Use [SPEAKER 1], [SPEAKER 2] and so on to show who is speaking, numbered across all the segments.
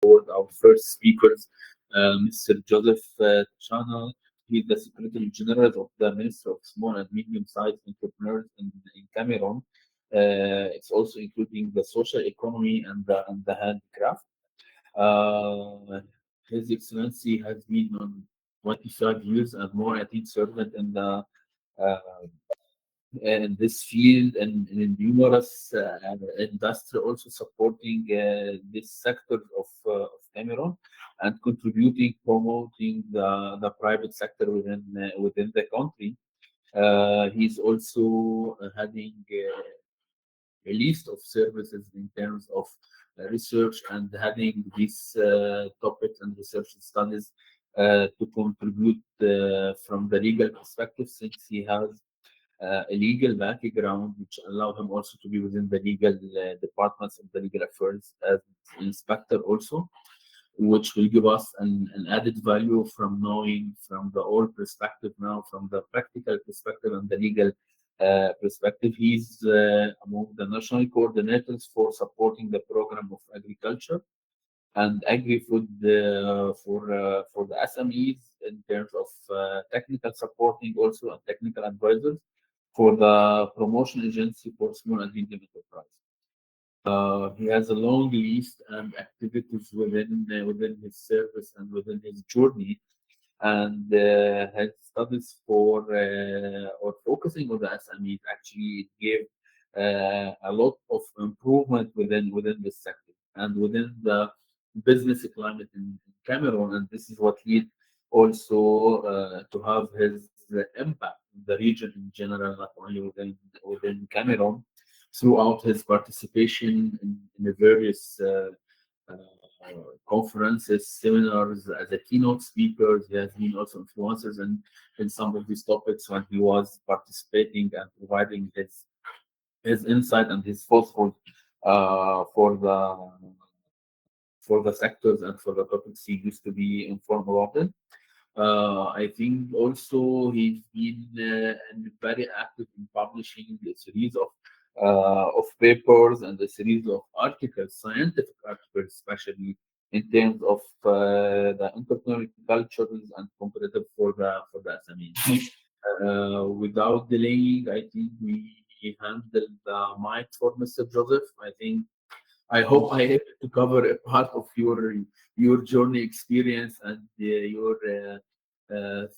[SPEAKER 1] board, our first speakers, Mr. Joseph Chana. He's the Secretary General of the Ministry of Small and Medium-Sized Entrepreneurs in Cameroon. It's also including the social economy and the handicraft. Uh, His Excellency has been on 25 years and more, I think, servant uh, in this field and in numerous industry also supporting this sector of Cameroon and contributing, promoting the private sector within the country. He's also having a list of services in terms of research and having these topics and research studies to contribute from the legal perspective, since he has a legal background, which allow him also to be within the legal departments of the legal affairs as inspector also, which will give us an added value from knowing from the old perspective now, from the practical perspective and the legal perspective. He's among the national coordinators for supporting the program of agriculture and agri-food for the SMEs in terms of technical supporting also and technical advisors for the promotion agency for small and medium enterprise. He has a long list and activities within his service and within his journey, and has studies for or focusing on the SMEs. Actually, it gave a lot of improvement within this sector and within the business climate in Cameroon, and this is what lead also to have his impact in the region in general, not only within Cameroon, throughout his participation in the various conferences, seminars as a keynote speaker. He has been also influencers in some of these topics when he was participating and providing his insight and his forceful for the sectors and for the topics he used to be informed about it. I think also he's been very active in publishing a series of papers and a series of articles, scientific articles, especially in terms of the entrepreneurial cultures and competitive for the SMEs. Without delaying, I think we handled the mic for Mr. Joseph. I hope I able to cover a part of your journey experience and your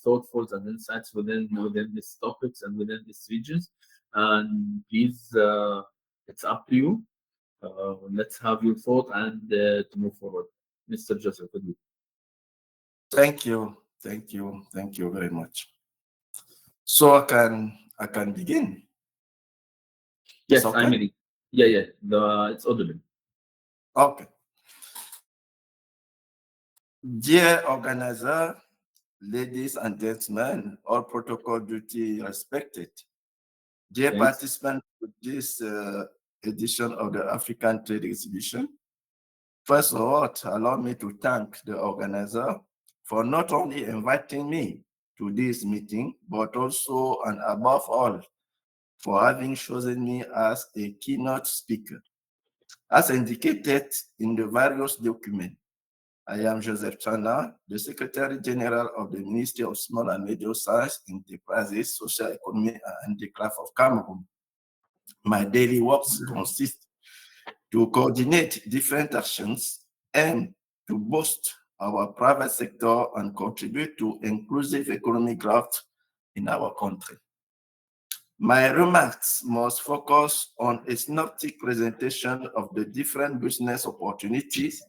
[SPEAKER 1] thoughtfuls and insights within these topics and within these regions. And please, it's up to you. Let's have your thought and to move forward, Mr. Joseph. With you.
[SPEAKER 2] Thank you, thank you, thank you very much. So I can begin.
[SPEAKER 1] Yes,
[SPEAKER 2] It's
[SPEAKER 1] I'm
[SPEAKER 2] okay?
[SPEAKER 1] ready. Yeah, yeah. It's audible.
[SPEAKER 2] Okay. Dear organizer, ladies and gentlemen, all protocol duty respected. Dear
[SPEAKER 1] Thanks.
[SPEAKER 2] participants to this edition of the African Trade Exhibition, first of all, allow me to thank the organizer for not only inviting me to this meeting, but also and above all, for having chosen me as a keynote speaker. As indicated in the various documents, I am Joseph Chana, the Secretary General of the Ministry of Small and Medium-Sized Enterprises, Social Economy and Handicraft of Cameroon. My daily works consist to coordinate different actions and to boost our private sector and contribute to inclusive economic growth in our country. My remarks must focus on a synoptic presentation of the different business opportunities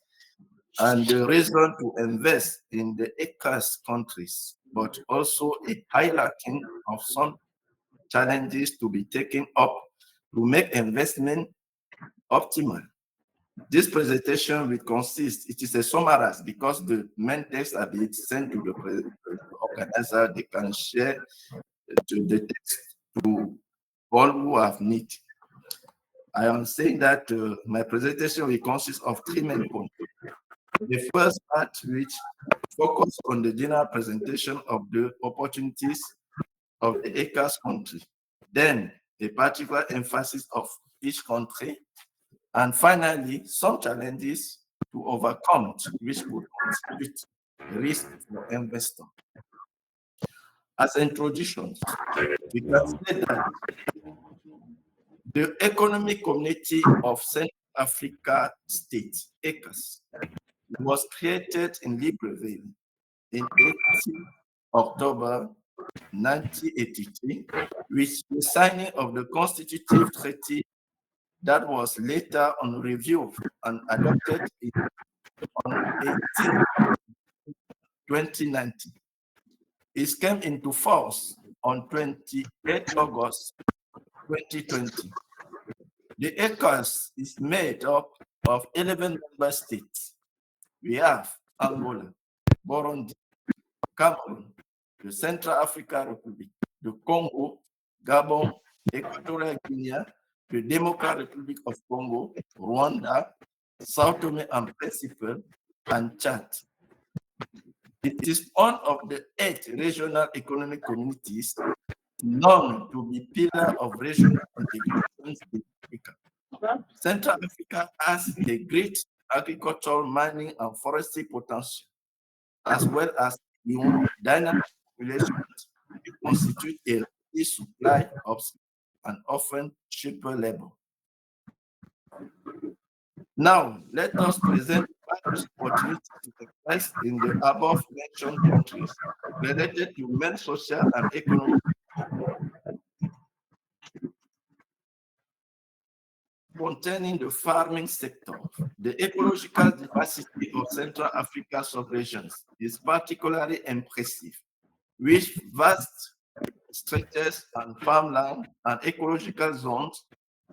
[SPEAKER 2] and the reason to invest in the ECCAS countries, but also a highlighting of some challenges to be taken up to make investment optimal. This presentation will consist, it is a summary because the main text have been sent to the organizer. They can share the text to all who have need. I am saying that my presentation will consist of three main points. The first part, which focus on the general presentation of the opportunities of the ECCAS country, then a particular emphasis of each country, and finally, some challenges to overcome, which could constitute risk for investors. As introductions, we can say that the Economic Community of Central Africa States, ECCAS, was created in Libreville in 18 October 1983, with the signing of the Constitutive Treaty that was later on reviewed and adopted on 18 2019. It came into force on 28 August 2020. The ECCAS is made up of 11 member states. We have Angola, Burundi, Cameroon, the Central African Republic, the Congo, Gabon, Equatorial Guinea, the Democratic Republic of Congo, Rwanda, Sao Tome and Principe, and Chad. It is one of the 8 regional economic communities known to be pillar of regional integration in Africa. Central Africa has a great agricultural, mining, and forestry potential, as well as dynamic populations that constitute a ready supply of and often cheaper labor. Now, let us present various opportunities to invest in the above-mentioned countries related to men's social and economic containing the farming sector. The ecological diversity of Central Africa sub-regions is particularly impressive, with vast stretches and farmland and ecological zones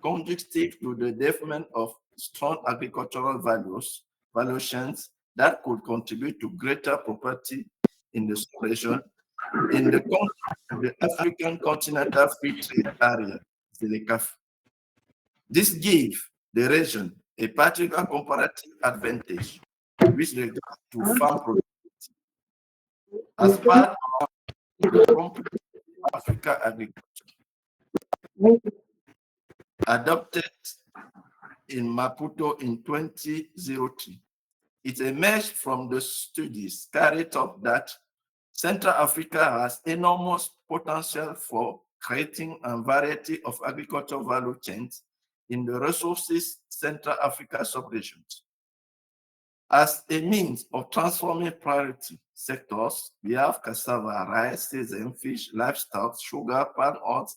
[SPEAKER 2] conducive to the development of strong agricultural valuations that could contribute to greater property in the sub-region in the African Continental Free Trade Area, ZLECAf. This gives the region a particular comparative advantage with regard to farm productivity. As part of the Comprehensive Africa Agriculture, adopted in Maputo in 2003, it emerged from the studies carried out that Central Africa has enormous potential for creating a variety of agricultural value chains in the resources Central Africa sub-regions. As a means of transforming priority sectors, we have cassava, rice, sesame, fish, livestock, sugar, palm oil,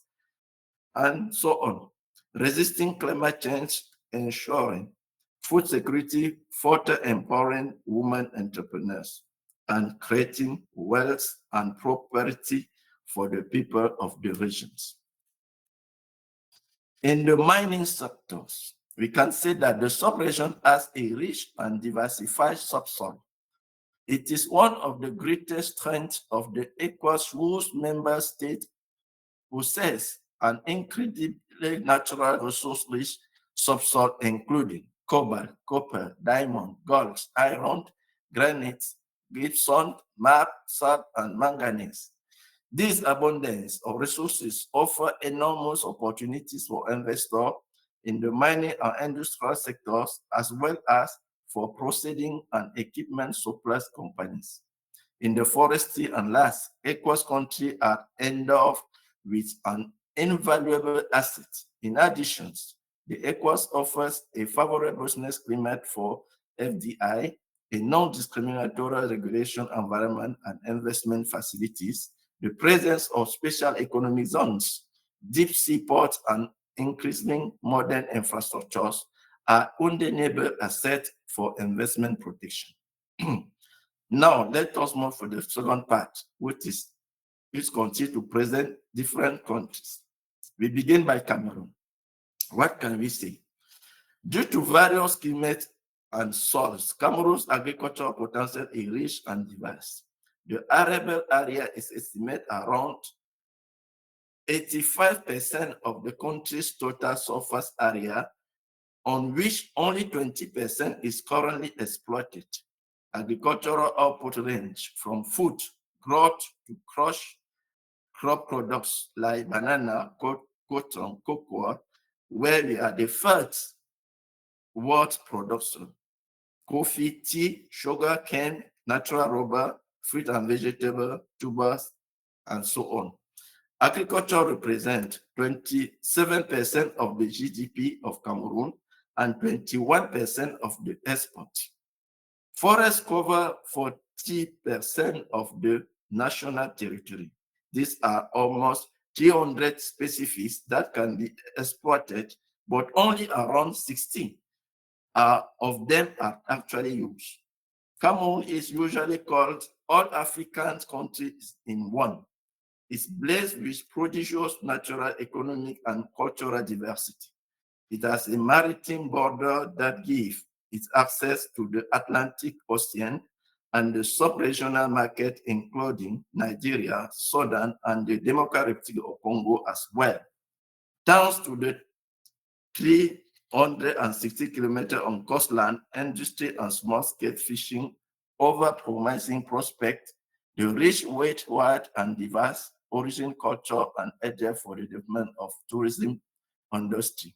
[SPEAKER 2] and so on, resisting climate change, ensuring food security, further empowering women entrepreneurs, and creating wealth and prosperity for the people of the regions. In the mining sectors, we can say that the sub-region has a rich and diversified subsoil. It is one of the greatest strengths of the ECOWAS, whose member states possess an incredibly natural resource-rich subsoil, including cobalt, copper, diamond, gold, iron, granite, gypsum, marble, salt, and manganese. This abundance of resources offer enormous opportunities for investors in the mining and industrial sectors, as well as for processing and equipment supplies companies. In the forestry and last, ECOWAS countries are endowed with an invaluable asset. In addition, the ECOWAS offers a favorable business climate for FDI, a non-discriminatory regulation environment and investment facilities, the presence of special economic zones, deep sea ports, and increasing modern infrastructures are undeniable assets for investment protection. Now, let us move to the second part, which continues to present different countries. We begin by Cameroon. What can we say? Due to various climates and soils, Cameroon's agricultural potential is rich and diverse. The arable area is estimated around 85% of the country's total surface area, on which only 20% is currently exploited. Agricultural output range from food, growth to crush crop products like banana, cotton, cocoa, where we are the first world production. coffee, tea, sugar cane, natural rubber, fruit and vegetable, tubers, and so on. Agriculture represents 27% of the GDP of Cameroon and 21% of the export. Forests cover 40% of the national territory. These are almost 300 species that can be exploited, but only around 16 of them are actually used. Cameroon is usually called all African countries in one. It's blessed with prodigious natural, economic, and cultural diversity. It has a maritime border that gives it access to the Atlantic Ocean and the sub-regional market, including Nigeria, Sudan, and the Democratic Republic of Congo as well. Thanks to the 360 kilometers on coastline, industry, and small-scale fishing over promising prospect, the rich, wide, and diverse origin, culture, and idea for the development of tourism industry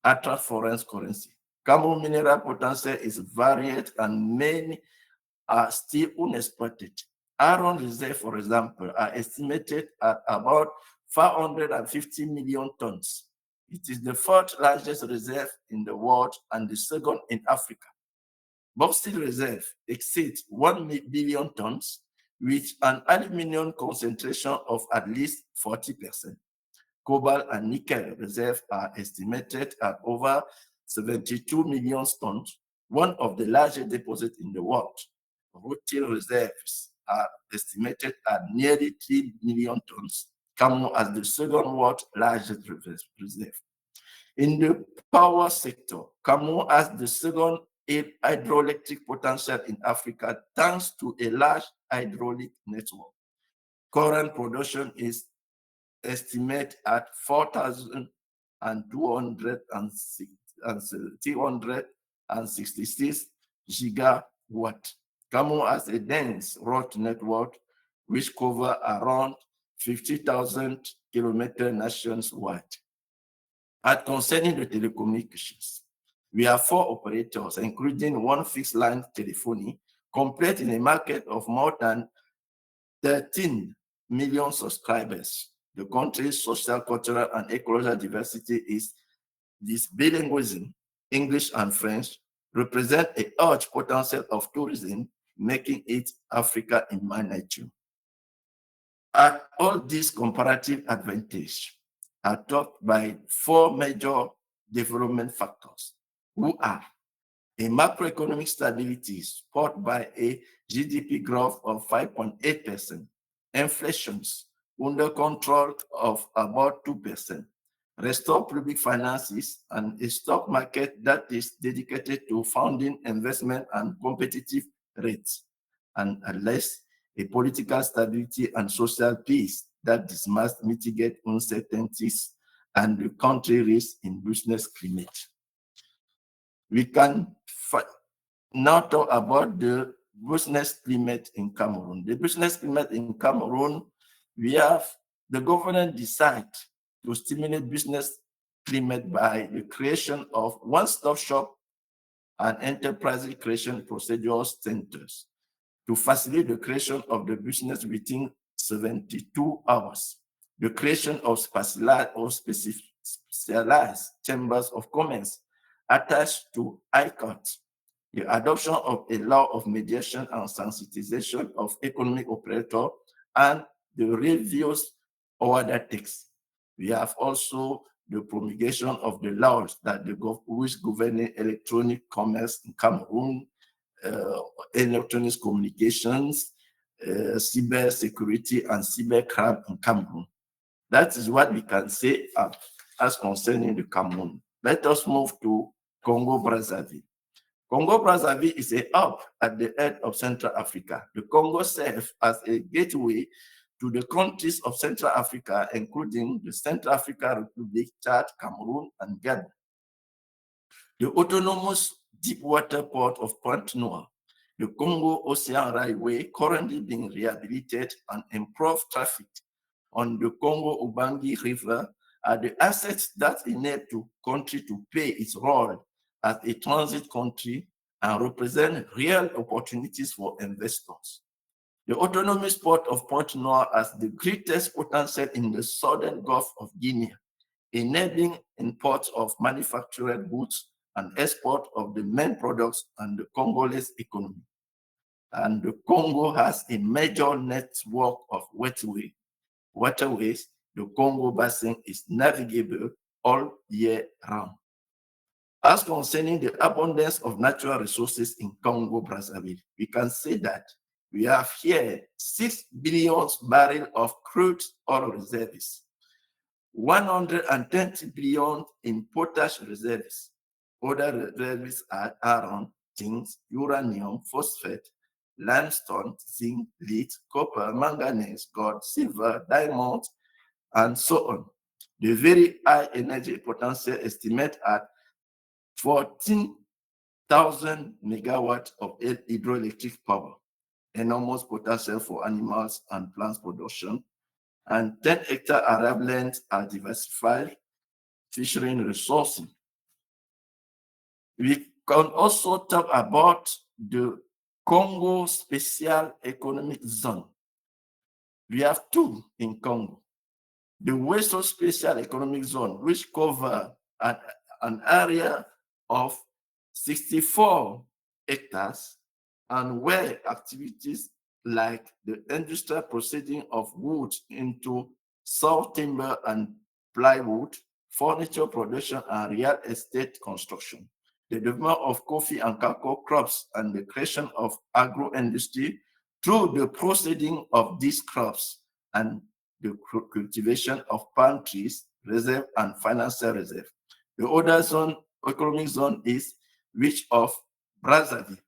[SPEAKER 2] attract foreign currency. Cameroon mineral potential is varied and many are still unexploited. Iron reserves, for example, are estimated at about 550 million tons. It is the fourth largest reserve in the world and the second in Africa. Bauxite reserve exceeds 1 billion tons with an aluminum concentration of at least 40%. Cobalt and nickel reserves are estimated at over 72 million tons, one of the largest deposits in the world. Rutile reserves are estimated at nearly 3 million tons, Cameroon as the second world largest reserve. In the power sector, Cameroon has the second hydroelectric potential in Africa thanks to a large hydraulic network. Current production is estimated at 4,266 gigawatt. Cameroon has a dense road network which covers around 50,000 kilometers nationwide. As concerning the telecommunications, we have 4 operators, including 1 fixed line telephony, complete in a market of more than 13 million subscribers. The country's social, cultural, and ecological diversity is this bilingualism, English and French, represent a huge potential of tourism, making it Africa in miniature. At all these comparative advantages are taught by 4 major development factors, who are a macroeconomic stability supported by a GDP growth of 5.8%, inflations under control of about 2%, restore public finances, and a stock market that is dedicated to funding investment and competitive rates, and at least a political stability and social peace that must mitigate uncertainties and the country risk in business climate. We can now talk about the business climate in Cameroon. The business climate in Cameroon, we have the government decide to stimulate business climate by the creation of one-stop shop and enterprise creation procedures centers to facilitate the creation of the business within 72 hours, the creation of specialized chambers of commerce attached to ICOT, the adoption of a law of mediation and sensitization of economic operator, and the reviews order text. We have also the promulgation of the laws that which govern electronic commerce in Cameroon, electronic communications, cyber security, and cybercrime in Cameroon. That is what we can say as concerning the Cameroon. Let us move to Congo-Brazzaville. Congo-Brazzaville is a hub at the head of Central Africa. The Congo serves as a gateway to the countries of Central Africa, including the Central African Republic, Chad, Cameroon, and Ghana. The autonomous deepwater port of Pointe-Noire, the Congo Ocean Railway, currently being rehabilitated and improved traffic on the Congo-Ubangi River, are the assets that enable the country to play its role as a transit country and represent real opportunities for investors. The autonomous port of Point Noir has the greatest potential in the southern Gulf of Guinea, enabling import of manufactured goods and export of the main products and the Congolese economy. And the Congo has a major network of waterways. The Congo Basin is navigable all year round. As concerning the abundance of natural resources in Congo Brazzaville, we can say that we have here 6 billion barrels of crude oil reserves, 120 billion in potash reserves. Other reserves are iron, zinc, uranium, phosphate, limestone, zinc, lead, copper, manganese, gold, silver, diamond, and so on. The very high energy potential estimate at 14,000 megawatts of hydroelectric power, enormous potential for animals and plants production, and 10-hectare arablands are diversified fishing resources. We can also talk about the Congo Special Economic Zone. We have two in Congo. The Western Special Economic Zone, which covers an area of 64 hectares, and where activities like the industrial proceeding of wood into saw timber and plywood, furniture production, and real estate construction, the development of coffee and cocoa crops, and the creation of agro-industry through the proceeding of these crops and the cultivation of palm trees, reserve, and financial reserve. The other zone, economic zone, is which of Brazzaville,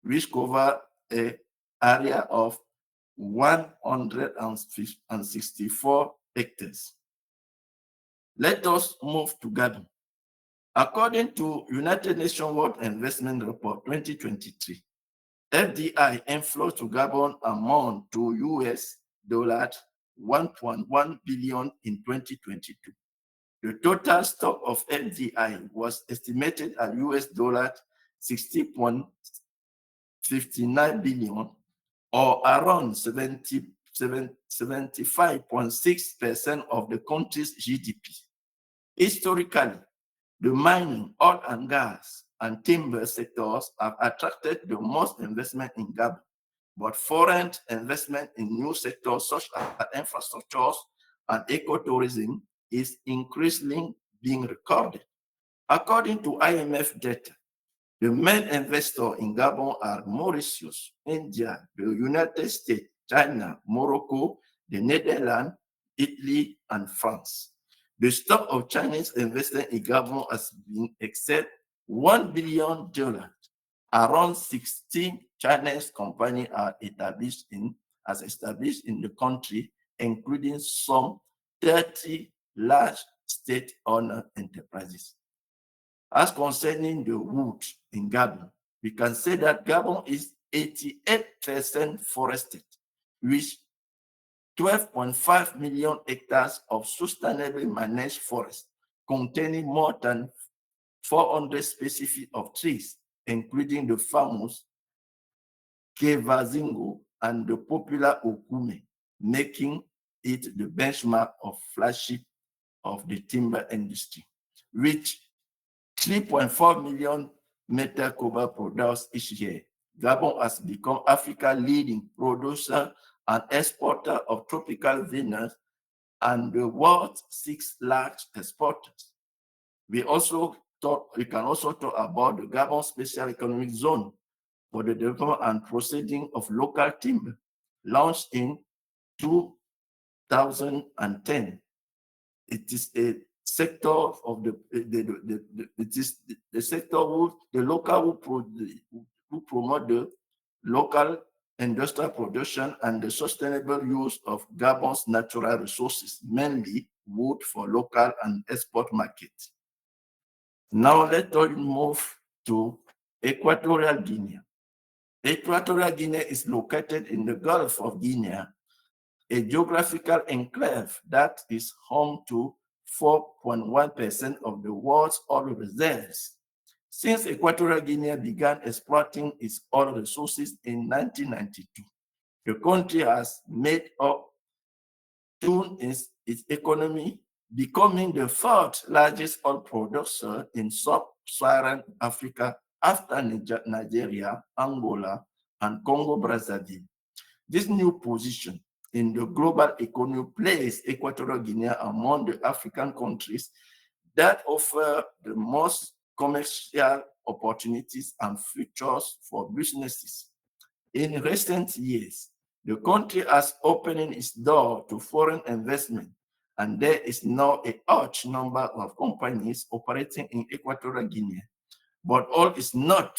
[SPEAKER 2] which cover an area of 164 hectares. Let us move to Gabon. According to United Nations World Investment Report 2023, FDI inflow to Gabon amount to US $1.1 billion in 2022. The total stock of FDI was estimated at US $60.59 billion, or around 75.6% of the country's GDP. Historically, the mining, oil and gas, and timber sectors have attracted the most investment in Gabon, but foreign investment in new sectors such as infrastructures and ecotourism is increasingly being recorded. According to IMF data, the main investors in Gabon are Mauritius, India, the United States, China, Morocco, the Netherlands, Italy, and France. The stock of Chinese investors in Gabon has been exceed $1 billion. Around 16 Chinese companies are established in the country, including some 30 large state-owned enterprises. As concerning the wood in Gabon, we can say that Gabon is 88% forested, with 12.5 million hectares of sustainably managed forest, containing more than 400 species of trees, including the famous Kevazingo and the popular Okume, making it the benchmark of flagship of the timber industry, which 3.4 million meter cobalt produced each year. Gabon has become Africa's leading producer and exporter of tropical vineyards and the world's 6th largest exporters. We can also talk about the Gabon Special Economic Zone for the development and proceeding of local timber, launched in 2010. It is a sector of the sector who promote the local industrial production and the sustainable use of Gabon's natural resources, mainly wood for local and export markets. Now let us move to Equatorial Guinea. Equatorial Guinea is located in the Gulf of Guinea, a geographical enclave that is home to 4.1% of the world's oil reserves, Since Equatorial Guinea began exploiting its oil resources in 1992, the country has made up to its economy, becoming the fourth largest oil producer in sub-Saharan Africa after Nigeria, Angola, and Congo-Brazzaville. This new position in the global economy places Equatorial Guinea among the African countries that offer the most commercial opportunities and futures for businesses. In recent years, the country has opened its door to foreign investment, and there is now a large number of companies operating in Equatorial Guinea. But all is not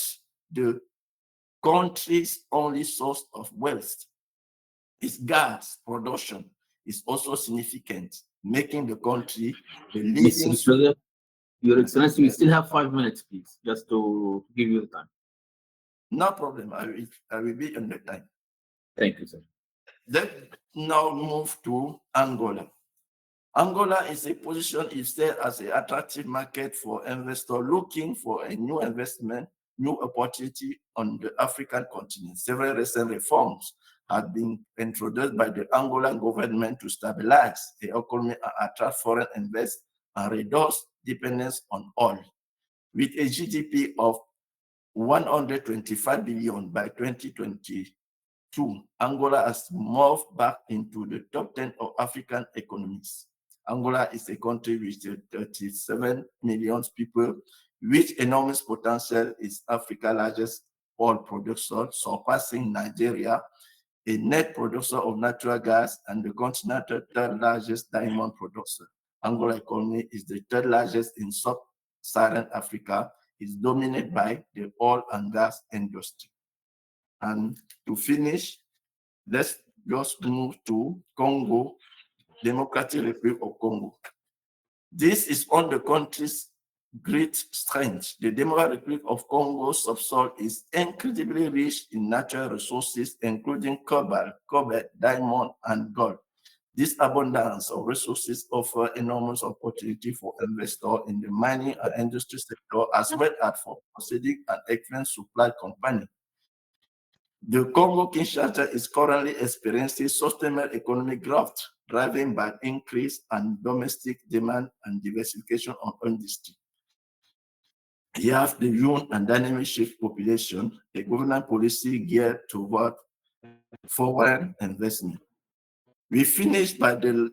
[SPEAKER 2] the country's only source of wealth. Its gas production is also significant, making the country the leading.
[SPEAKER 1] Mr. Joseph, Your Excellency, we still have 5 minutes, please, just to give you the time.
[SPEAKER 2] No problem. I will be on the time.
[SPEAKER 1] Thank you, sir.
[SPEAKER 2] Let's now move to Angola. Angola is a position itself as an attractive market for investors looking for a new investment, new opportunity on the African continent. Several recent reforms have been introduced by the Angolan government to stabilize the economy and attract foreign investors and reduce dependence on oil. With a GDP of 125 billion by 2022, Angola has moved back into the top 10 of African economies. Angola is a country with 37 million people, with enormous potential, is Africa's largest oil producer, surpassing Nigeria, a net producer of natural gas, and the continental third largest diamond producer. Angola economy is the third largest in sub-Saharan Africa, is dominated by the oil and gas industry. And to finish, let's just move to Congo, Democratic Republic of Congo. This is on the country's great strength. The Democratic Republic of Congo's subsoil is incredibly rich in natural resources, including cobalt, diamond, and gold. This abundance of resources offer enormous opportunity for investors in the mining and industry sector, as well as for proceeding and excellent supply company. The Congo-Kinshasa is currently experiencing sustainable economic growth, driven by increase in domestic demand and diversification of industry. You have the young and dynamic shift population, a government policy geared toward foreign investment. We finished by the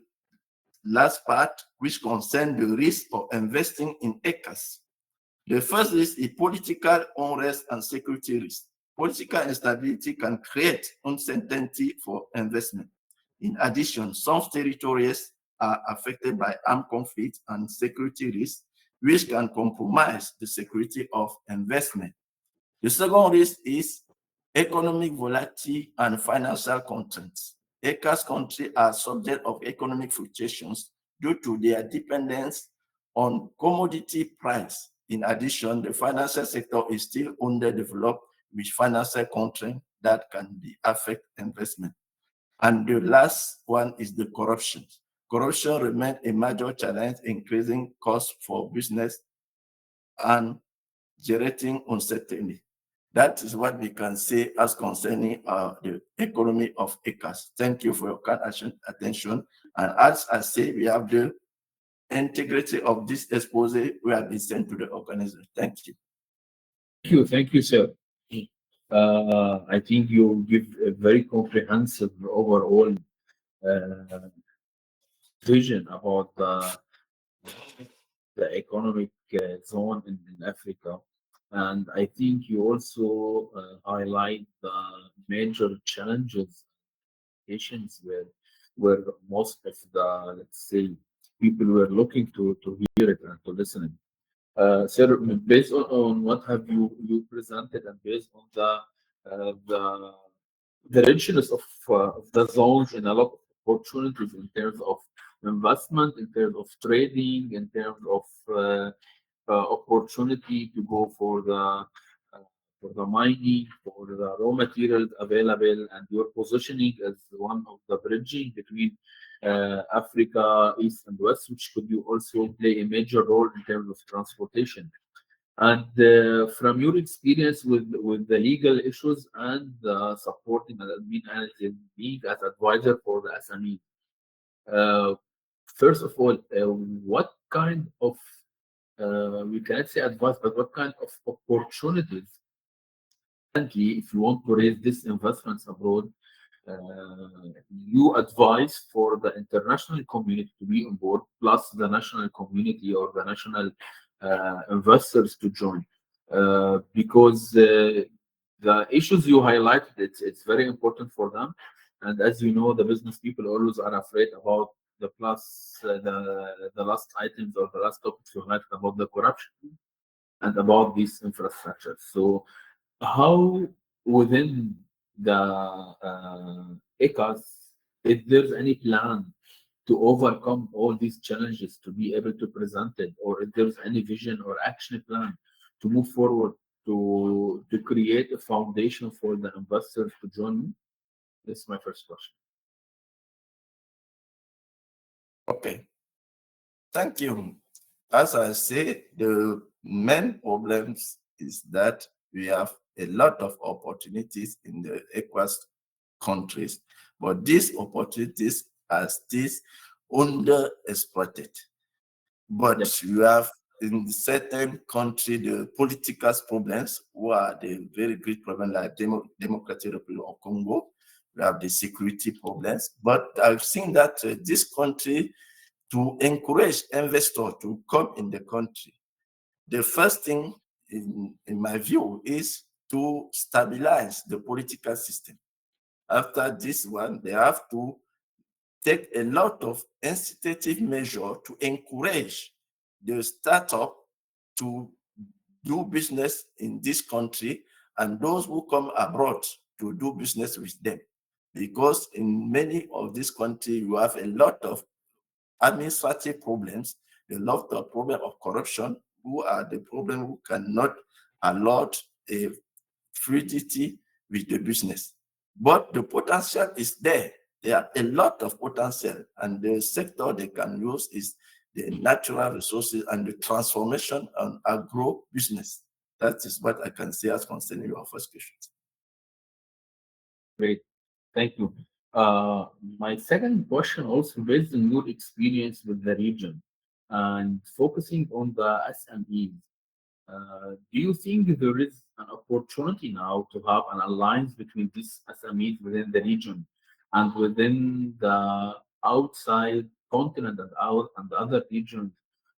[SPEAKER 2] last part, which concerns the risk of investing in ECCAS. The first risk is political unrest and security risk. Political instability can create uncertainty for investment. In addition, some territories are affected by armed conflict and security risks, which can compromise the security of investment. The second risk is economic volatility and financial constraints. ECCAS countries are subject of economic fluctuations due to their dependence on commodity price. In addition, the financial sector is still underdeveloped with financial constraints that can affect investment. And the last one is the corruption. Corruption remains a major challenge, increasing costs for business and generating uncertainty. That is what we can say as concerning the economy of ECCAS. Thank you for your kind attention. And as I say, we have the integrity of this expose we have been sent to the organizer. Thank you.
[SPEAKER 1] Thank you, sir. I think you give a very comprehensive overall vision about the economic zone in Africa. And I think you also highlight the major challenges, issues where most of the, let's say, people were looking to hear it and to listen it. Sir, based on what have you presented and based on the richness of the zones and a lot of opportunities in terms of investment, in terms of trading, in terms of opportunity to go for the mining, for the raw materials available, and your positioning as one of the bridging between Africa, East and West, which could you also play a major role in terms of transportation. And from your experience with the legal issues and supporting and being as advisor for the SME, uh, first of all, what kind of we cannot say advice, but what kind of opportunities currently, if you want to raise this investments abroad, you advise for the international community to be on board, plus the national community or the national investors to join, because the issues you highlighted, it's very important for them. And as you know, the business people always are afraid about the plus the last items or the last topics you highlighted about the corruption and about these infrastructures. So how within the ECCAS, if there's any plan to overcome all these challenges to be able to present it, or if there's any vision or action plan to move forward to create a foundation for the investors to join me? This is my first question.
[SPEAKER 2] Okay, thank you. As I say, the main problems is that we have a lot of opportunities in the ECOWAS countries, but these opportunities are still underexploited.
[SPEAKER 1] Yep.
[SPEAKER 2] But you have in certain country the political problems, who are the very great problem like Democratic Republic of Congo. We have the security problems. But I've seen that this country, to encourage investors to come in the country, the first thing in my view is to stabilize the political system. After this one, they have to take a lot of incitative measure to encourage the startup to do business in this country and those who come abroad to do business with them. Because in many of these countries, you have a lot of administrative problems, a lot of problem of corruption, who are the problem who cannot allow a fluidity with the business. But the potential is there. There are a lot of potential, and the sector they can use is the natural resources and the transformation on agro business. That is what I can say as concerning your first question.
[SPEAKER 1] Great. Thank you. My second question, also based on your experience with the region and focusing on the SMEs, do you think there is an opportunity now to have an alliance between these SMEs within the region and within the outside continent and out and other regions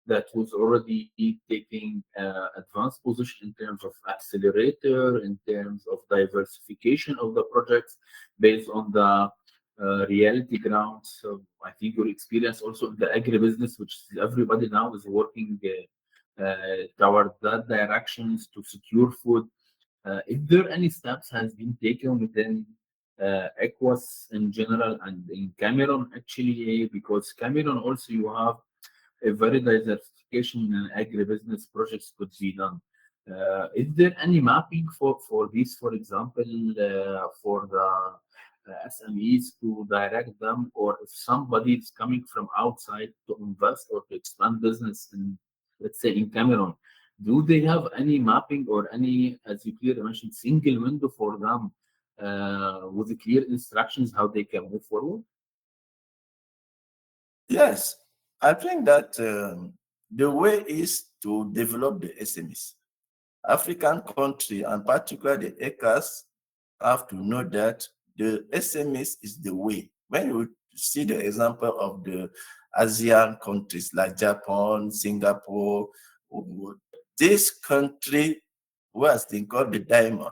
[SPEAKER 1] that was already taking advanced position in terms of accelerator, in terms of diversification of the projects based on the reality ground? So I think your experience also in the agribusiness, which everybody now is working toward that directions to secure food. If there any steps has been taken within ECOWAS in general and in Cameroon actually, because Cameroon also you have a very diversification in agribusiness projects could be done. Is there any mapping for this, for example, for the SMEs to direct them, or if somebody is coming from outside to invest or to expand business in, let's say, in Cameroon, do they have any mapping or any, as you clearly mentioned, single window for them with clear instructions how they can move forward?
[SPEAKER 2] Yes, I think that the way is to develop the SMEs. African country, and particularly the ECAS, have to know that the SMEs is the way. When you see the example of the ASEAN countries like Japan, Singapore, this country was they called the diamond.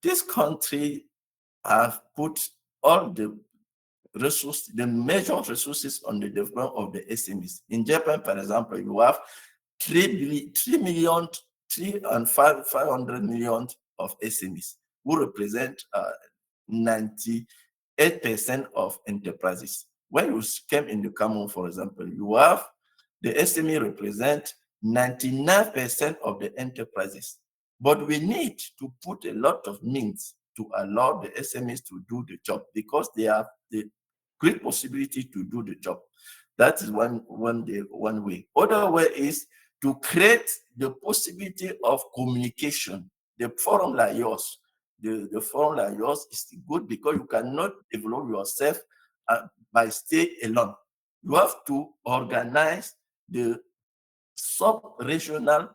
[SPEAKER 2] This country have put all the resources, the major resources on the development of the SMEs. In Japan, for example, you have 3 and 500 million of SMEs who represent 98% of enterprises. When you came in the Cameroon, for example, you have the SME represent 99% of the enterprises. But we need to put a lot of means to allow the SMEs to do the job because they have the great possibility to do the job. That is one way. Other way is to create the possibility of communication. The forum like yours, the forum like yours is good because you cannot develop yourself by stay alone. You have to organize the sub-regional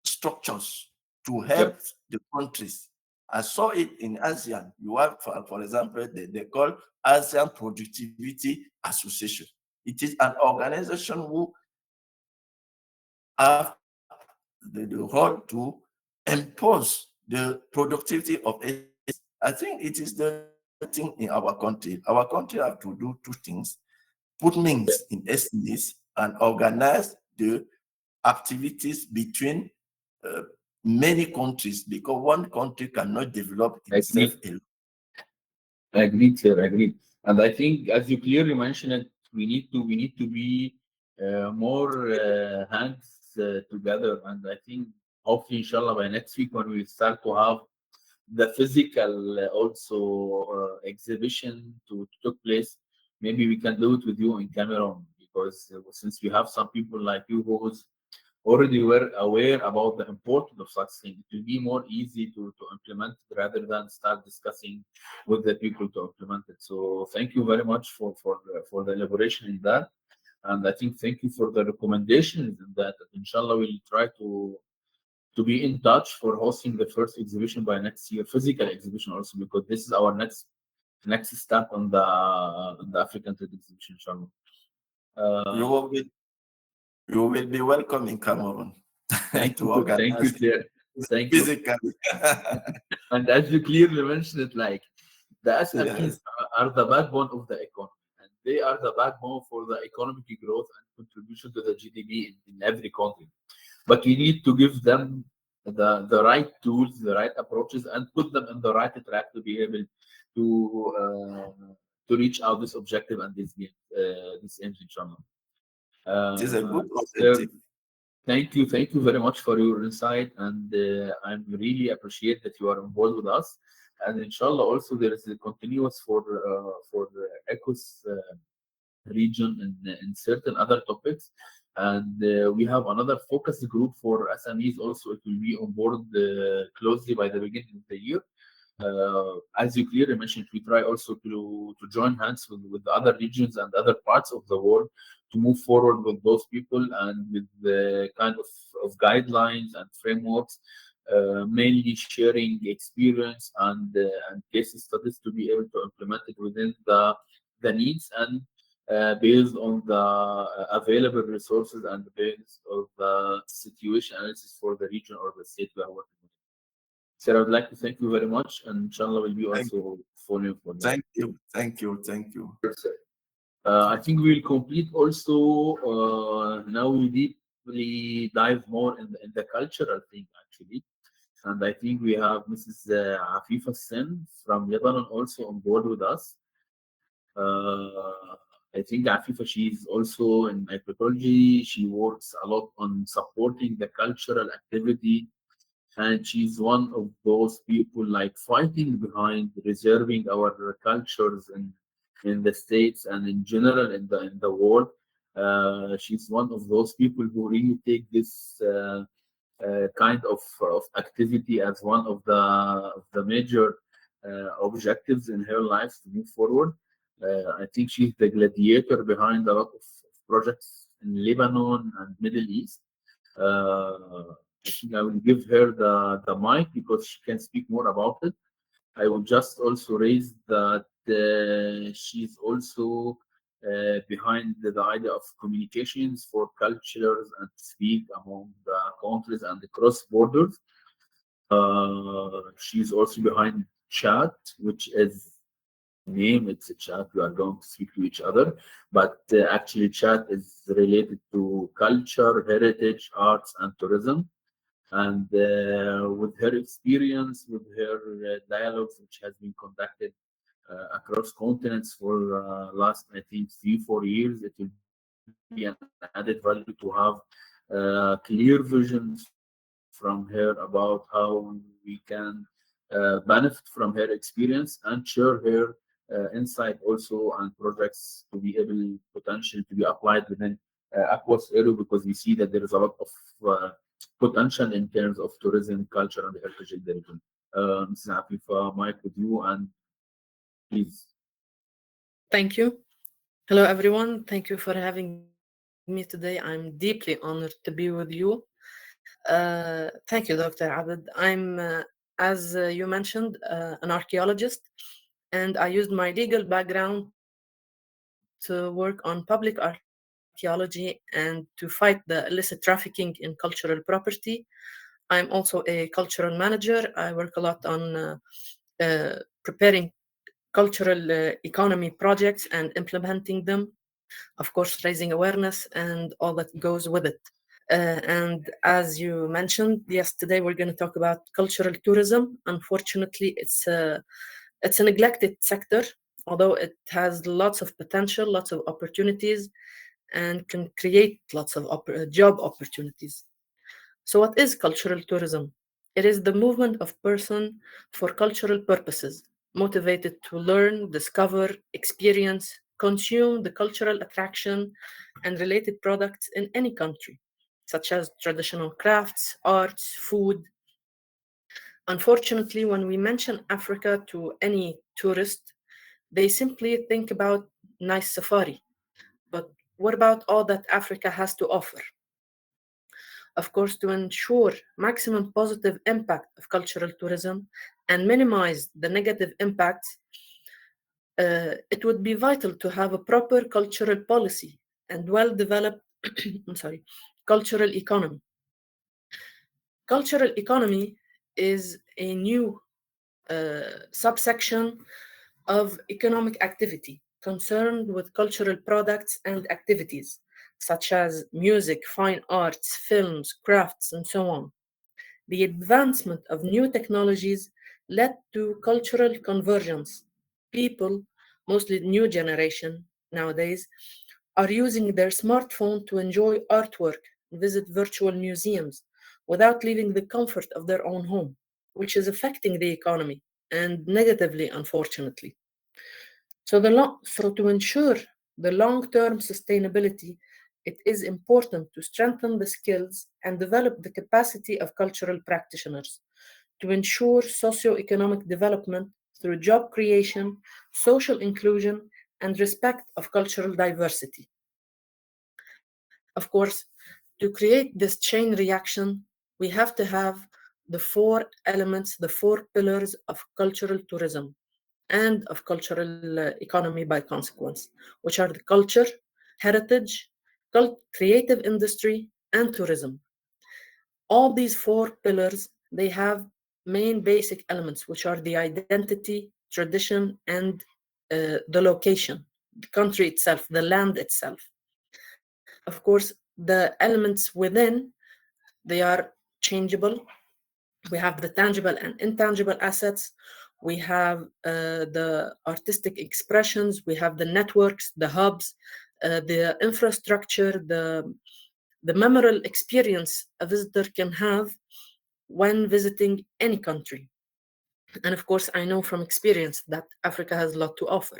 [SPEAKER 2] structures to help
[SPEAKER 1] Yep.
[SPEAKER 2] the countries. I saw it in ASEAN. You have, for example, they call ASEAN Productivity Association. It is an organization who have the role to impose the productivity of SMEs. I think it is the thing in our country. Our country have to do two things: put means in SMEs and organize the activities between uh, many countries, because one country cannot develop himself
[SPEAKER 1] Agreed.
[SPEAKER 2] alone.
[SPEAKER 1] Agreed, sir. Agreed. And I think, as you clearly mentioned it, we need to be more hands together. And I think, hopefully, inshallah, by next week when we start to have the physical also exhibition to took place, maybe we can do it with you in Cameroon, because since we have some people like you who's already were aware about the importance of such things, it will be more easy to implement it rather than start discussing with the people to implement it. So thank you very much for the elaboration in that. And I think thank you for the recommendations in that. Inshallah, we'll try to be in touch for hosting the first exhibition by next year, physical exhibition also, because this is our next step on the African Trade Exhibition, inshallah.
[SPEAKER 2] You
[SPEAKER 1] Uh,
[SPEAKER 2] will be, you will be welcome in Cameroon to
[SPEAKER 1] thank you,
[SPEAKER 2] organize
[SPEAKER 1] Claire. Thank you.
[SPEAKER 2] physically.
[SPEAKER 1] And as you clearly mentioned it, like the SMEs
[SPEAKER 2] Yes,
[SPEAKER 1] are the backbone of the economy, and they are the backbone for the economic growth and contribution to the GDP in every country. But you need to give them the right tools, the right approaches, and put them in the right track to be able to reach out this objective and this aims, inshallah.
[SPEAKER 2] it is a good
[SPEAKER 1] Sir,
[SPEAKER 2] objective.
[SPEAKER 1] thank you very much for your insight, and I'm really appreciate that you are involved with us. And inshallah, also there is a continuous for ECOS region in certain other topics. And we have another focus group for SMEs also. It will be on board closely by the beginning of the year. As you clearly mentioned, we try also to join hands with the other regions and other parts of the world to move forward with those people and with the kind of guidelines and frameworks, mainly sharing experience and case studies to be able to implement it within the needs and based on the available resources and based on the situation analysis for the region or the state we are working with. Sir, I would like to thank you very much, and inshallah will be
[SPEAKER 2] Thank,
[SPEAKER 1] also following for that.
[SPEAKER 2] thank you, thank you, thank you.
[SPEAKER 1] Sure, sir. I think we will complete also. Now we deeply dive more in the cultural thing actually, and I think we have Mrs. Afifa Sen from Lebanon also on board with us. I think Afifa, she is also in anthropology. She works a lot on supporting the cultural activity, and she's one of those people like fighting behind preserving our cultures in the states and in general in the world. She's one of those people who really take this kind of activity as one of the major objectives in her life to move forward. I think she's the gladiator behind a lot of projects in Lebanon and Middle East. I think I will give her the mic because she can speak more about it. I will just also raise that she's also behind the idea of communications for cultures and speak among the countries and across borders. She's also behind chat, which is name. It's a chat. We are going to speak to each other, but actually, chat is related to culture, heritage, arts, and tourism. And with her experience, with her dialogues, which has been conducted across continents for last, I think, 3 4 years, it will be an added value to have clear visions from her about how we can benefit from her experience and share her insight also and projects to be able potentially to be applied within Aquas Aero because we see that there is a lot of potential in terms of tourism, culture, and heritage in the region. Mrs. Afifa, Mike with you, and please.
[SPEAKER 3] Thank you. Hello, everyone. Thank you for having me today. I'm deeply honored to be with you. Thank you, Dr. Abed. As you mentioned, an archaeologist, and I used my legal background to work on public archaeology and to fight the illicit trafficking in cultural property. I'm also a cultural manager. I work a lot on preparing cultural economy projects and implementing them, of course, raising awareness and all that goes with it. And as you mentioned, yes, today we're going to talk about cultural tourism. Unfortunately, it's a neglected sector, although it has lots of potential, lots of opportunities, and can create lots of job opportunities. So, what is cultural tourism? It is the movement of person for cultural purposes, motivated to learn, discover, experience, consume the cultural attraction and related products in any country, such as traditional crafts, arts, food. Unfortunately, when we mention Africa to any tourist, they simply think about nice safari. But what about all that Africa has to offer? Of course, to ensure maximum positive impact of cultural tourism and minimize the negative impacts, it would be vital to have a proper cultural policy and well-developed, I'm sorry, cultural economy. Cultural economy is a new subsection of economic activity concerned with cultural products and activities, such as music, fine arts, films, crafts, and so on. The advancement of new technologies led to cultural convergence. People, mostly new generation nowadays, are using their smartphone to enjoy artwork and visit virtual museums without leaving the comfort of their own home, which is affecting the economy and negatively, unfortunately. So to ensure the long-term sustainability, it is important to strengthen the skills and develop the capacity of cultural practitioners to ensure socio-economic development through job creation, social inclusion, and respect of cultural diversity. Of course, to create this chain reaction, we have to have the four elements, the four pillars of cultural tourism and of cultural economy by consequence, which are the culture, heritage, creative industry, and tourism. All these four pillars, they have main basic elements, which are the identity, tradition, and the location, the country itself, the land itself. Of course, the elements within, they are changeable. We have the tangible and intangible assets. We have the artistic expressions. We have the networks, the hubs, the infrastructure, the memorable experience a visitor can have when visiting any country. And of course, I know from experience that Africa has a lot to offer.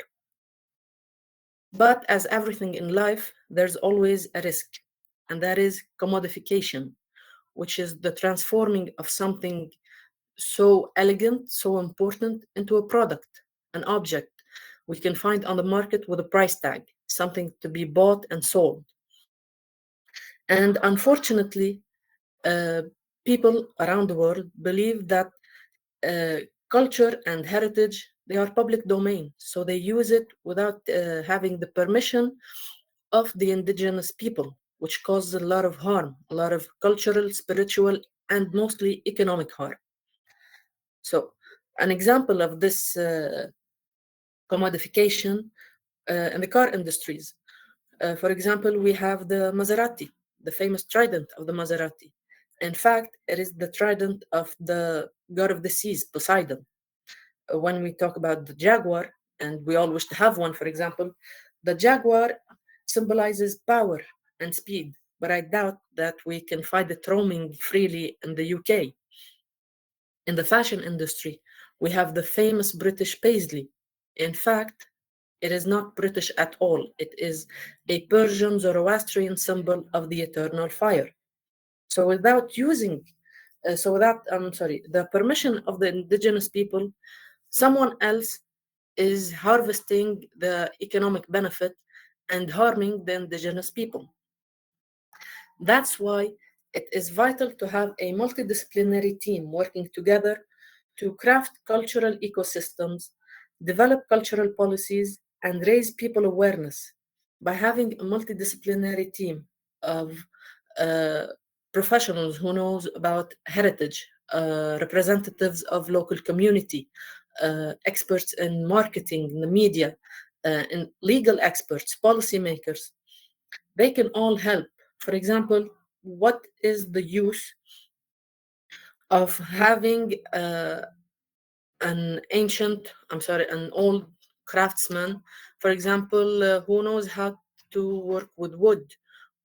[SPEAKER 3] But as everything in life, there's always a risk, and that is commodification, which is the transforming of something so elegant, so important into a product, an object we can find on the market with a price tag, something to be bought and sold. And unfortunately, uh, people around the world believe that culture and heritage, they are public domain, so they use it without having the permission of the indigenous people, which causes a lot of harm, a lot of cultural, spiritual, and mostly economic harm. So, an example of this commodification in the car industries. For example, we have the Maserati, the famous trident of the Maserati. In fact, it is the trident of the god of the seas, Poseidon. When we talk about the jaguar, and we all wish to have one, for example, the jaguar symbolizes power and speed, but I doubt that we can find it roaming freely in the UK. In the fashion industry, we have the famous British paisley. In fact, It is not British at all. It is a Persian Zoroastrian symbol of the eternal fire. So without using, the permission of the indigenous people, someone else is harvesting the economic benefit and harming the indigenous people. That's why it is vital to have a multidisciplinary team working together to craft cultural ecosystems, develop cultural policies, and raise people awareness. By having a multidisciplinary team of uh, professionals who knows about heritage, representatives of local community, experts in marketing, the media, and legal experts, policymakers, they can all help. For example, what is the use of having an old craftsman, for example, who knows how to work with wood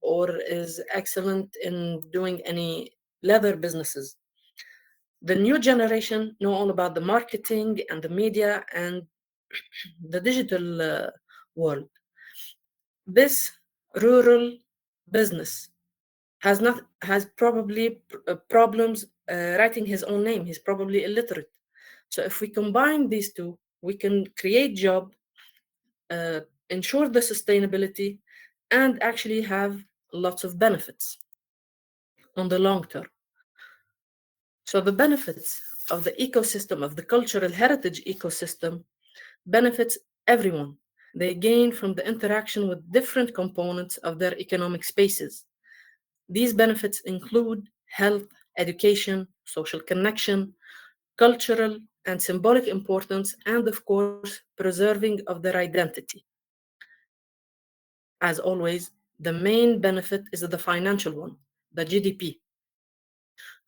[SPEAKER 3] or is excellent in doing any leather businesses? The new generation know all about the marketing and the media and the digital world. This rural business has probably problems writing his own name. He's probably illiterate. So if we combine these two, we can create job, uh, ensure the sustainability, and actually have lots of benefits on the long term. So the benefits of the ecosystem, of the cultural heritage ecosystem, benefits everyone. They gain from the interaction with different components of their economic spaces. These benefits include health, education, social connection, cultural and symbolic importance, and of course, preserving of their identity. As always, the main benefit is the financial one, the GDP.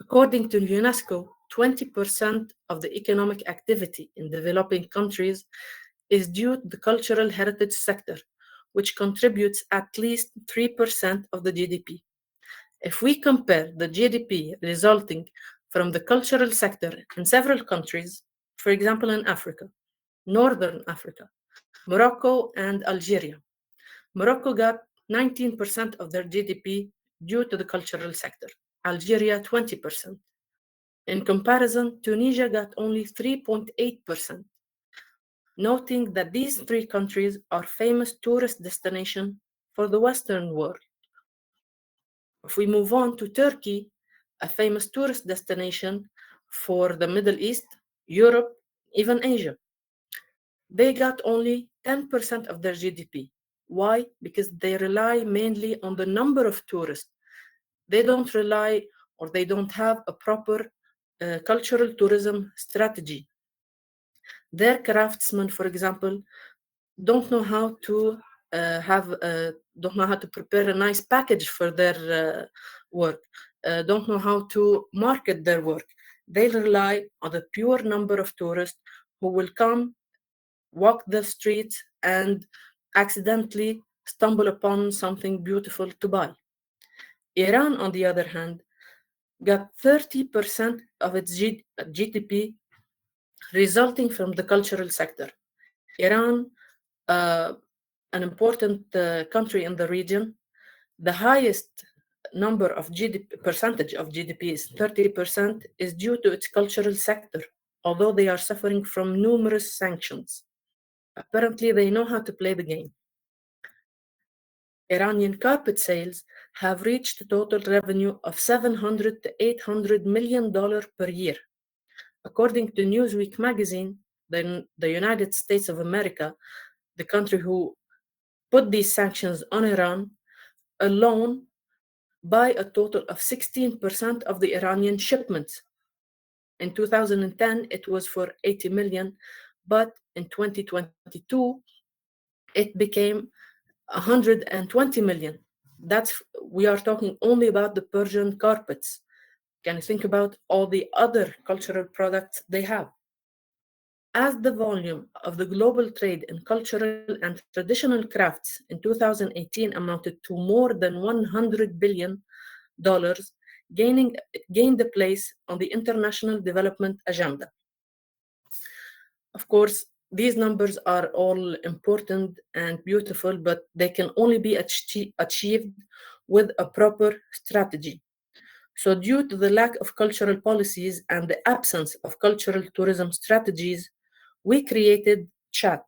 [SPEAKER 3] According to UNESCO, 20% of the economic activity in developing countries is due to the cultural heritage sector, which contributes at least 3% of the GDP. If we compare the GDP resulting from the cultural sector in several countries, for example, in Africa, Northern Africa, Morocco, and Algeria, Morocco got 19% of their GDP due to the cultural sector, Algeria 20%. In comparison, Tunisia got only 3.8%, noting that these three countries are famous tourist destinations for the Western world. If we move on to Turkey, a famous tourist destination for the Middle East, Europe, even Asia, they got only 10% of their GDP. Why? Because they rely mainly on the number of tourists. They don't rely or they don't have a proper cultural tourism strategy. Their craftsmen, for example, don't know how to don't know how to prepare a nice package for their work, don't know how to market their work. They rely on the pure number of tourists who will come, walk the streets, and accidentally stumble upon something beautiful to buy. Iran, on the other hand, got 30% of its GDP resulting from the cultural sector. Iran, uh, an important country in the region, the highest number of GDP percentage of GDP is 30% is due to its cultural sector, although they are suffering from numerous sanctions. Apparently, they know how to play the game. Iranian carpet sales have reached a total revenue of $700 to $800 million per year. According to Newsweek magazine, the United States of America, the country who put these sanctions on Iran, alone buy a total of 16% of the Iranian shipments. In 2010, it was for 80 million, but in 2022, it became 120 million. We are talking only about the Persian carpets. Can you think about all the other cultural products they have? As the volume of the global trade in cultural and traditional crafts in 2018 amounted to more than $100 billion, gained a place on the international development agenda. Of course, these numbers are all important and beautiful, but they can only be achieved with a proper strategy. So, due to the lack of cultural policies and the absence of cultural tourism strategies, we created CHAT.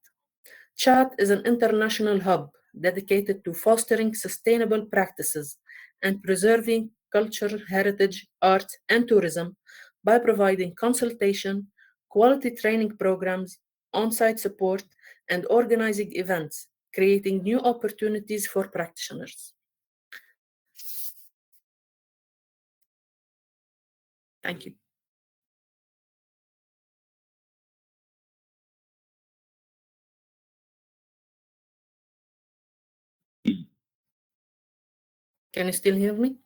[SPEAKER 3] CHAT is an international hub dedicated to fostering sustainable practices and preserving cultural heritage, arts, and tourism by providing consultation, quality training programs, on site support, and organizing events, creating new opportunities for practitioners. Thank you. Can you still hear me?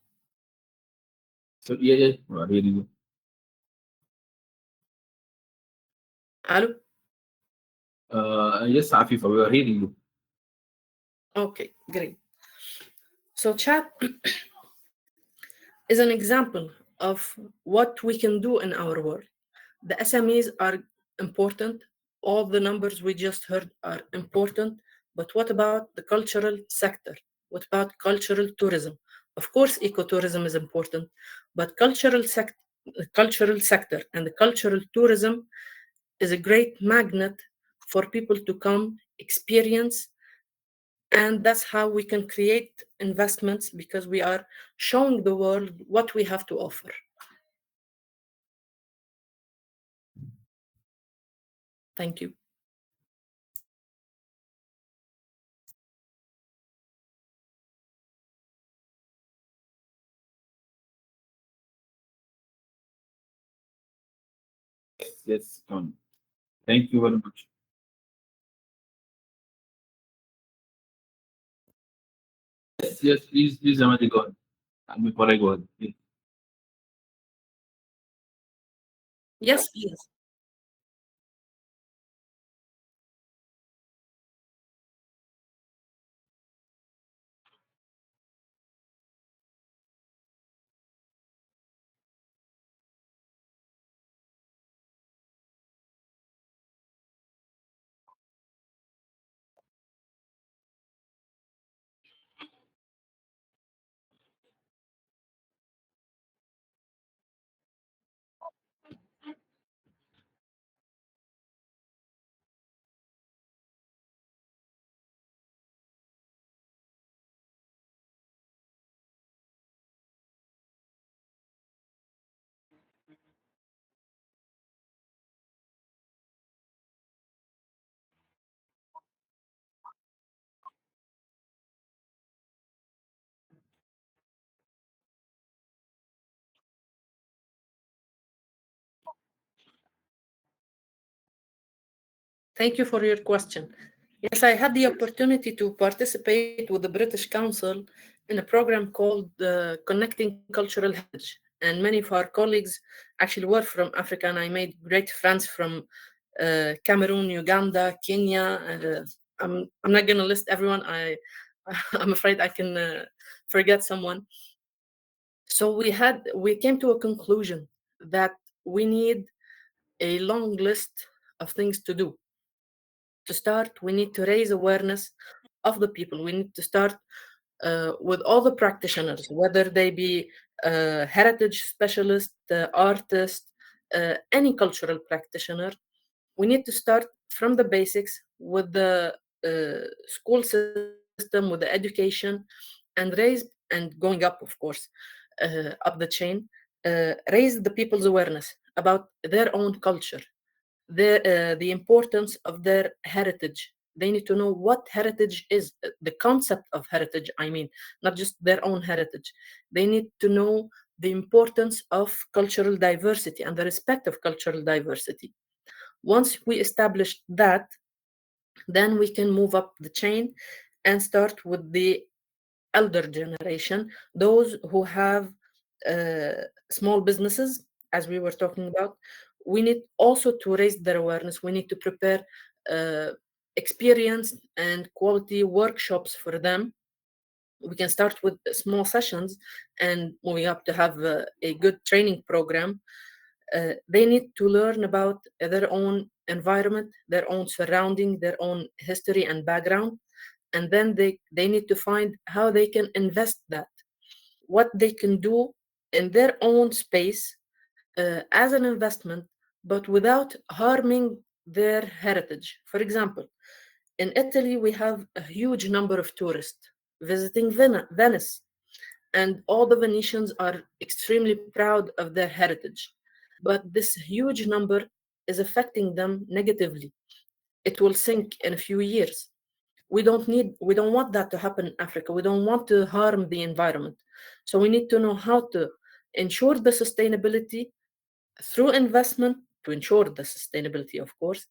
[SPEAKER 1] So yeah, we are hearing you.
[SPEAKER 3] Hello?
[SPEAKER 1] Yes, Afifa, we are hearing you.
[SPEAKER 3] Okay, great. So, chat is an example of what we can do in our world. The SMEs are important. All the numbers we just heard are important. But what about the cultural sector? What about cultural tourism? Of course, ecotourism is important, but cultural sector and the cultural tourism is a great magnet for people to come experience, and that's how we can create investments because we are showing the world what we have to offer. Thank you.
[SPEAKER 1] Yes, Tony. Thank you very much. Yes, please, Amadi, go ahead. Before I go ahead. Yes.
[SPEAKER 3] Yes, please. Thank you for your question. Yes, I had the opportunity to participate with the British Council in a program called Connecting Cultural Heritage. And many of our colleagues actually were from Africa, and I made great friends from Cameroon, Uganda, Kenya. And I'm not going to list everyone. I'm afraid I can forget someone. So we came to a conclusion that we need a long list of things to do. To start, we need to raise awareness of the people. We need to start with all the practitioners, whether they be heritage specialist, artist, any cultural practitioner. We need to start from the basics with the school system, with the education, and going up, of course, up the chain, raise the people's awareness about their own culture, the importance of their heritage. They need to know what heritage is, the concept of heritage, I mean, not just their own heritage. They need to know the importance of cultural diversity and the respect of cultural diversity. Once we establish that, then we can move up the chain and start with the elder generation, those who have small businesses, as we were talking about. We need also to raise their awareness. We need to prepare uh, experienced and quality workshops for them. We can start with small sessions and moving up to have a good training program. They need to learn about their own environment, their own surrounding, their own history and background, and then they need to find how they can invest that, what they can do in their own space as an investment, but without harming their heritage. For example, in Italy, we have a huge number of tourists visiting Venice, and all the Venetians are extremely proud of their heritage. But this huge number is affecting them negatively. It will sink in a few years. We don't want that to happen in Africa. We don't want to harm the environment. So we need to know how to ensure the sustainability through investment to ensure the sustainability, of course,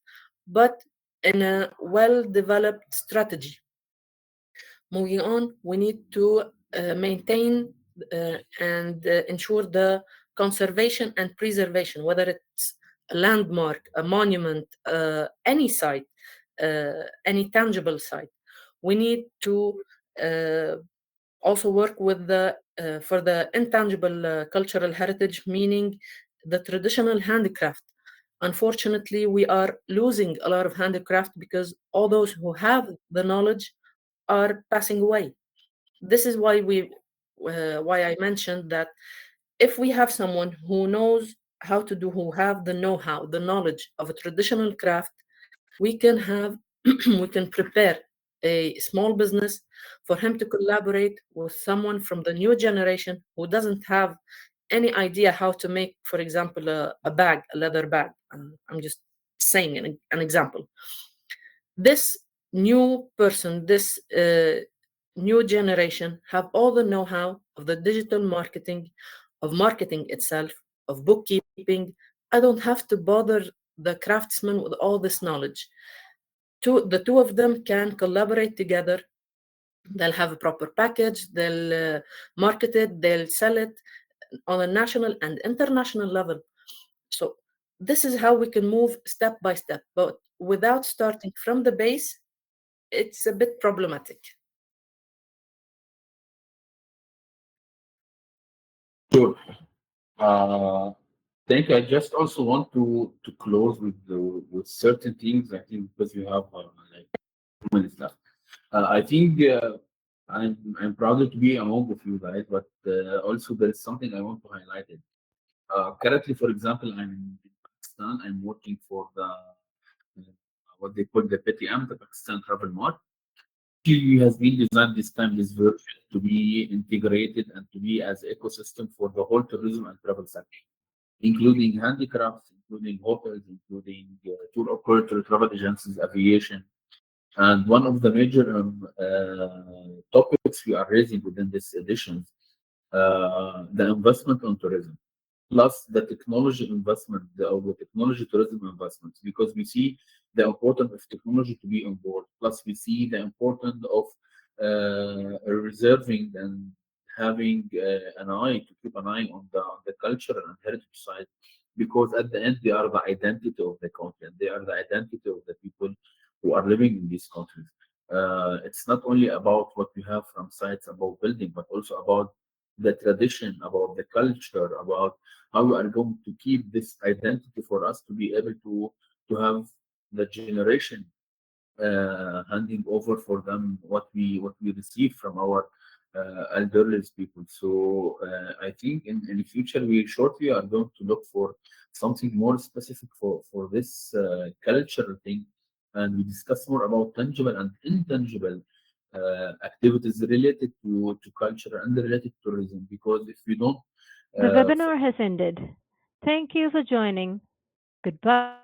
[SPEAKER 3] but in a well developed strategy. Moving on, we need to maintain and ensure the conservation and preservation, whether it's a landmark, a monument, any site, any tangible site. We need to uh, also work with the for the intangible cultural heritage, meaning the traditional handicraft. Unfortunately, we are losing a lot of handicraft because all those who have the knowledge are passing away. This is why I mentioned that if we have someone who knows how to do, who have the know-how, the knowledge of a traditional craft, we can have we can prepare a small business for him to collaborate with someone from the new generation who doesn't have any idea how to make, for example, a bag, a leather bag. I'm just saying an example. This new person, this new generation have all the know-how of the digital marketing, of marketing itself, of bookkeeping. I don't have to bother the craftsman with all this knowledge. The two of them can collaborate together. They'll have a proper package, they'll market it, they'll sell it on a national and international level. So this is how we can move step by step, but without starting from the base, it's a bit problematic.
[SPEAKER 1] Sure. Uh, Thank you. I just also want to close with with certain things. I think because we have like 2 minutes left. I think I'm proud to be among of you guys, but also there is something I want to highlight. It. Currently, for example, I'm in Pakistan. I'm working for the what they call the PTM, the Pakistan Travel Mart. He has been designed this time, this version, to be integrated and to be as ecosystem for the whole tourism and travel sector, including handicrafts, including hotels, including tour operator, travel agencies, aviation. And one of the major topics we are raising within this edition, the investment on tourism, plus the technology investment, or the technology tourism investments, because we see the importance of technology to be on board. Plus, we see the importance of reserving and having an eye to keep an eye on the culture and heritage side, because at the end they are the identity of the country, and they are the identity of the people who are living in these countries. It's not only about what we have from sites about building, but also about the tradition, about the culture, about how we are going to keep this identity for us to be able to have the generation handing over for them what we receive from our elderly people. So I think in the future we shortly are going to look for something more specific for this cultural thing, and we discuss more about tangible and intangible activities related to culture and related to tourism. Because if we don't
[SPEAKER 4] The
[SPEAKER 1] uh,
[SPEAKER 4] webinar has ended. Thank you for joining. Goodbye.